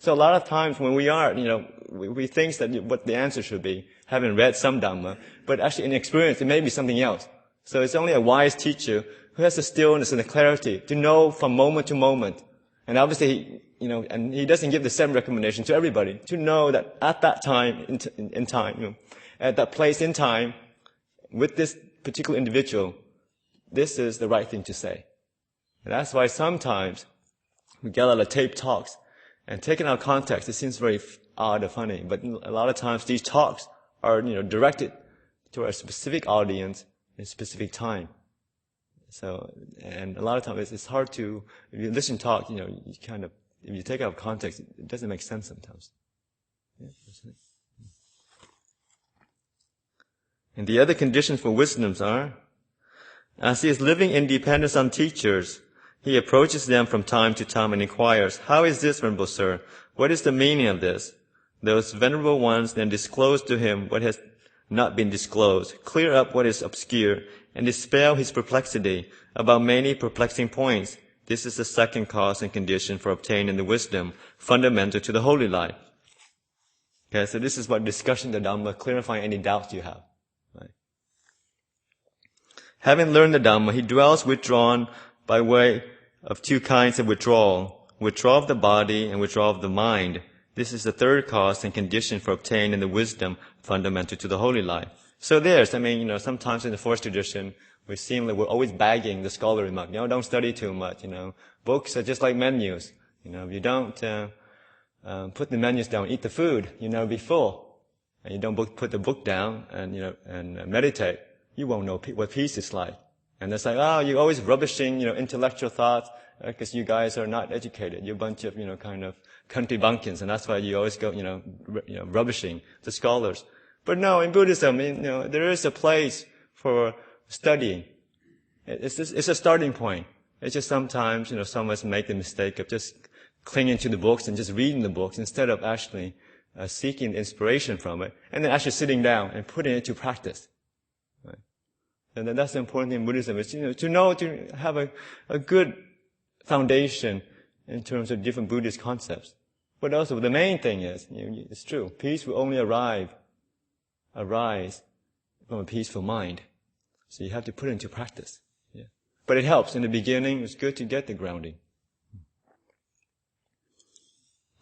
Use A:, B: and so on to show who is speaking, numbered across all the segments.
A: So a lot of times when we are, we think that what the answer should be, having read some Dhamma, but actually in experience, it may be something else. So it's only a wise teacher who has the stillness and the clarity to know from moment to moment. And obviously, and he doesn't give the same recommendation to everybody, to know that at that time, in time, at that place in time, with this particular individual, this is the right thing to say. And that's why sometimes we get a lot of tape talks, and taken out of context, it seems very odd or funny, but a lot of times these talks are, directed to a specific audience in a specific time. So, and a lot of times it's hard to, if you listen to talk, you kind of, if you take it out of context, it doesn't make sense sometimes. Yeah, and the other conditions for wisdoms are, as he is living in dependence on teachers, he approaches them from time to time and inquires, "How is this, Venerable Sir? What is the meaning of this?" Those venerable ones then disclose to him what has not been disclosed, clear up what is obscure, and dispel his perplexity about many perplexing points. This is the second cause and condition for obtaining the wisdom fundamental to the holy life. Okay, so this is what discussion the Dhamma, clarifying any doubts you have. Right? Having learned the Dhamma, he dwells withdrawn by way of two kinds of withdrawal of the body and withdrawal of the mind. This is the third cause and condition for obtaining the wisdom fundamental to the holy life. So sometimes in the fourth tradition, we seem like we're always bagging the scholarly remark. Don't study too much, Books are just like menus. If you don't put the menus down, eat the food, be full. And you don't put the book down and meditate, you won't know what peace is like. And it's like, you're always rubbishing, intellectual thoughts, because you guys are not educated. You're a bunch of, kind of country bumpkins, and that's why you always go, rubbishing the scholars. But no, in Buddhism, there is a place for studying. It's a starting point. It's just sometimes, some of us make the mistake of just clinging to the books and just reading the books instead of actually seeking inspiration from it, and then actually sitting down and putting it to practice. Right? And that's the important thing in Buddhism, is to have a good foundation in terms of different Buddhist concepts. But also the main thing is, it's true, peace will only arise from a peaceful mind. So you have to put it into practice. Yeah. But it helps. In the beginning, it's good to get the grounding.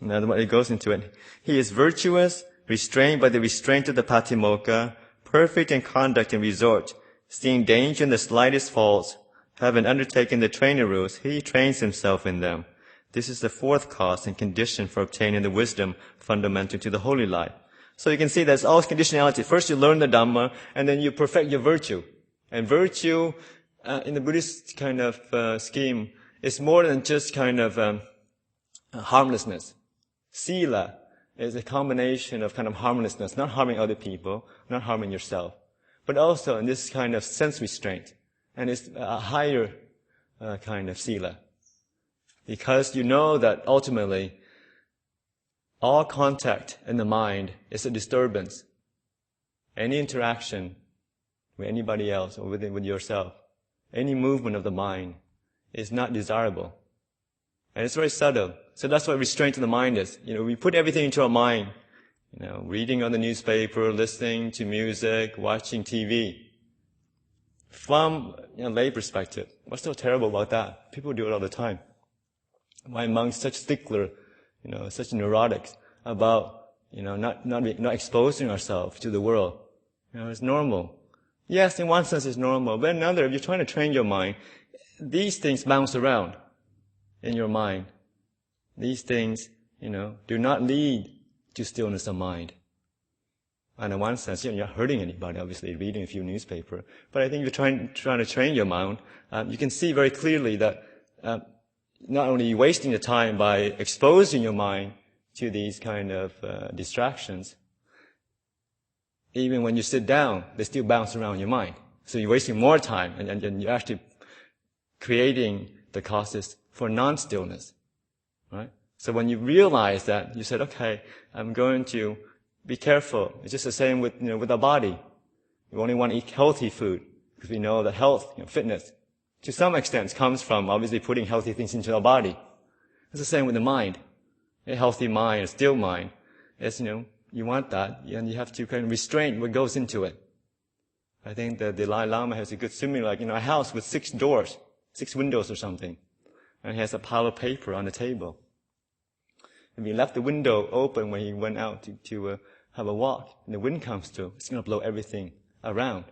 A: Now it goes into it. He is virtuous, restrained by the restraint of the Patimokkha, perfect in conduct and resort, seeing danger in the slightest faults, having undertaken the training rules, he trains himself in them. This is the fourth cause and condition for obtaining the wisdom fundamental to the holy life. So you can see there's always conditionality. First you learn the Dhamma, and then you perfect your virtue. And virtue, in the Buddhist kind of scheme, is more than just kind of harmlessness. Sila is a combination of kind of harmlessness, not harming other people, not harming yourself, but also in this kind of sense restraint. And it's a higher kind of sila. Because you know that ultimately, all contact in the mind is a disturbance. Any interaction with anybody else or with yourself, any movement of the mind is not desirable. And it's very subtle. So that's what restraint of the mind is. We put everything into our mind. Reading on the newspaper, listening to music, watching TV. From a lay perspective, what's so terrible about that? People do it all the time. Why monks such stickler, such neurotics about, not exposing ourselves to the world? It's normal. Yes, in one sense it's normal, but in another, if you're trying to train your mind, these things bounce around in your mind. These things, do not lead to stillness of mind. And in one sense, you're not hurting anybody, obviously, reading a few newspaper. But I think if you're trying to train your mind, you can see very clearly that not only are you wasting the time by exposing your mind to these kind of distractions, even when you sit down, they still bounce around your mind. So you're wasting more time, and you're actually creating the causes for non-stillness. Right? So when you realize that, you said, okay, I'm going to be careful. It's just the same with, with our body. We only want to eat healthy food because we know that health, fitness, to some extent comes from obviously putting healthy things into our body. It's the same with the mind. A healthy mind, a still mind. It's, you want that, and you have to kind of restrain what goes into it. I think that the Dalai Lama has a good simile, like, a house with 6 doors, 6 windows or something. And he has a pile of paper on the table. If he left the window open when he went out to have a walk, and the wind comes through, it's going to blow everything around.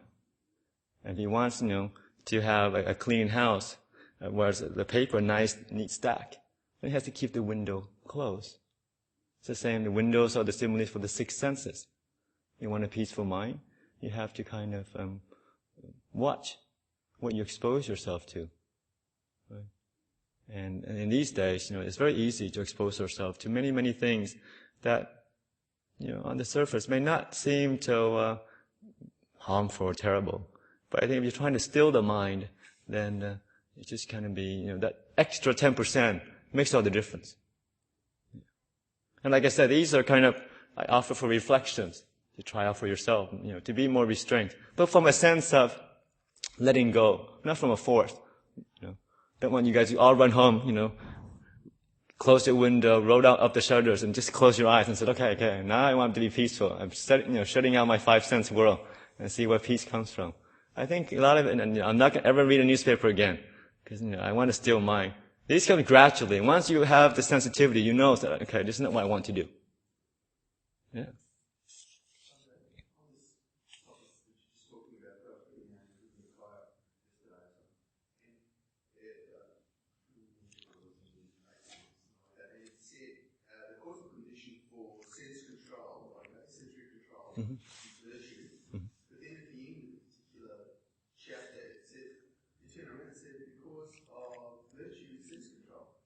A: And if he wants, to have a clean house, where the paper nice, neat stack, then he has to keep the window closed. It's the same. The windows are the stimulus for the 6 senses. You want a peaceful mind, you have to kind of watch what you expose yourself to. Right? And in these days, it's very easy to expose ourselves to many, many things that, on the surface may not seem so harmful or terrible. But I think if you're trying to still the mind, then it just kind of be, that extra 10% makes all the difference. And like I said, these are kind of, I offer for reflections to try out for yourself, to be more restrained. But from a sense of letting go, not from a force. Don't want you guys to all run home, close your window, roll out up the shutters, and just close your eyes and say, okay, now I want to be peaceful. I'm shutting out my 5 sense world and see where peace comes from. I think a lot of it, and I'm not going to ever read a newspaper again, because, I want to still mind. These come gradually. Once you have the sensitivity, you know that, okay, this is not what I want to do. Yeah. Mm-hmm.
B: Virtue. Mm-hmm. But then at the end of the particular chapter, it said, you turn around and said, because of virtue and sense control.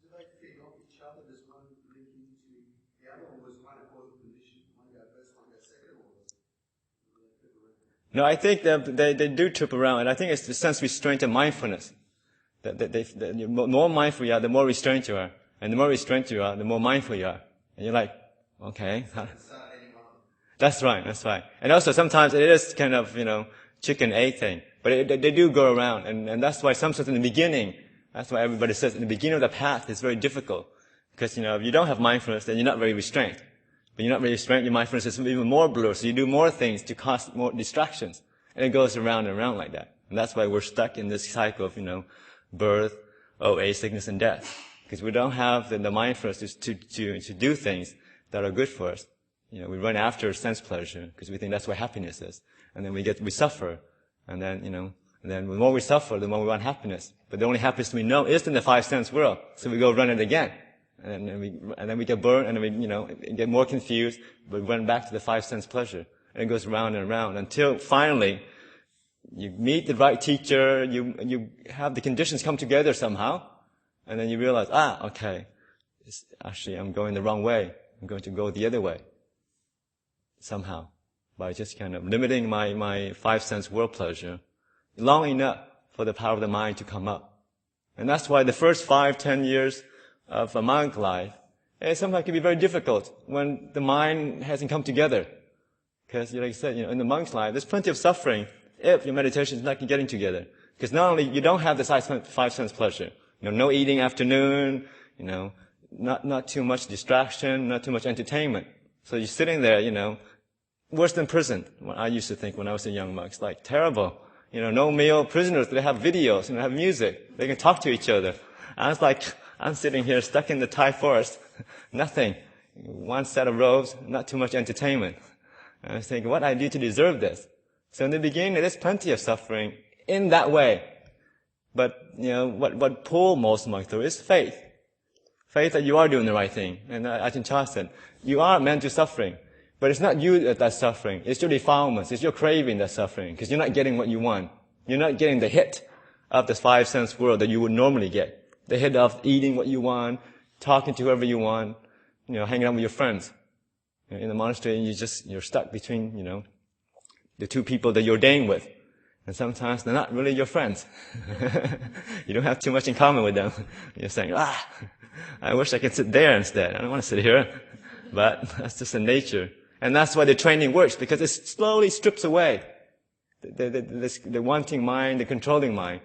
B: Do they feed off each other? Does one link into the other, or was one a causal condition? One go first, one go second, or was they trip around?
A: No, I think they do trip around, and I think it's the sense restraint and mindfulness. That the more mindful you are, the more restrained you are. And the more restrained you are, the more mindful you are. And you're like, okay. That's right. And also sometimes it is kind of, chicken egg thing. But they do go around. And that's why sometimes in the beginning, that's why everybody says in the beginning of the path it's very difficult. Because, if you don't have mindfulness, then you're not very restrained. But you're not very restrained, your mindfulness is even more blurred. So you do more things to cause more distractions. And it goes around and around like that. And that's why we're stuck in this cycle of, birth, age, sickness, and death. Because we don't have the mindfulness to do things that are good for us. We run after sense pleasure because we think that's what happiness is. And then we suffer. And then, and then the more we suffer, the more we want happiness. But the only happiness we know is in the 5 sense world. So we go run it again. And then we get burned and then we, get more confused, but run back to the 5 sense pleasure. And it goes round and round until finally you meet the right teacher, you have the conditions come together somehow. And then you realize, okay, actually I'm going the wrong way. I'm going to go the other way. Somehow, by just kind of limiting my 5 sense world pleasure long enough for the power of the mind to come up. And that's why the first 5-10 years of a monk life, it sometimes can be very difficult when the mind hasn't come together. Because, like I said, in the monk's life, there's plenty of suffering if your meditation is not getting together. Because not only you don't have the 5 sense pleasure, no eating afternoon, not too much distraction, not too much entertainment. So you're sitting there, worse than prison. What I used to think when I was a young monk, it's like terrible. No meal, prisoners, they have videos, have music. They can talk to each other. I was like, I'm sitting here stuck in the Thai forest. Nothing. One set of robes, not too much entertainment. I was thinking, what do I do to deserve this? So in the beginning, there's plenty of suffering in that way. But, what pull most monks through is faith. Faith that you are doing the right thing. And Ajahn Chah said, you are meant to suffering. But it's not you that's suffering. It's your defilements. It's your craving that's suffering. Because you're not getting what you want. You're not getting the hit of the 5 sense world that you would normally get. The hit of eating what you want, talking to whoever you want, hanging out with your friends. In the monastery, you're stuck between, the 2 people that you're ordained with. And sometimes they're not really your friends. You don't have too much in common with them. You're saying, I wish I could sit there instead. I don't want to sit here. But that's just the nature. And that's why the training works, because it slowly strips away the wanting mind, the controlling mind.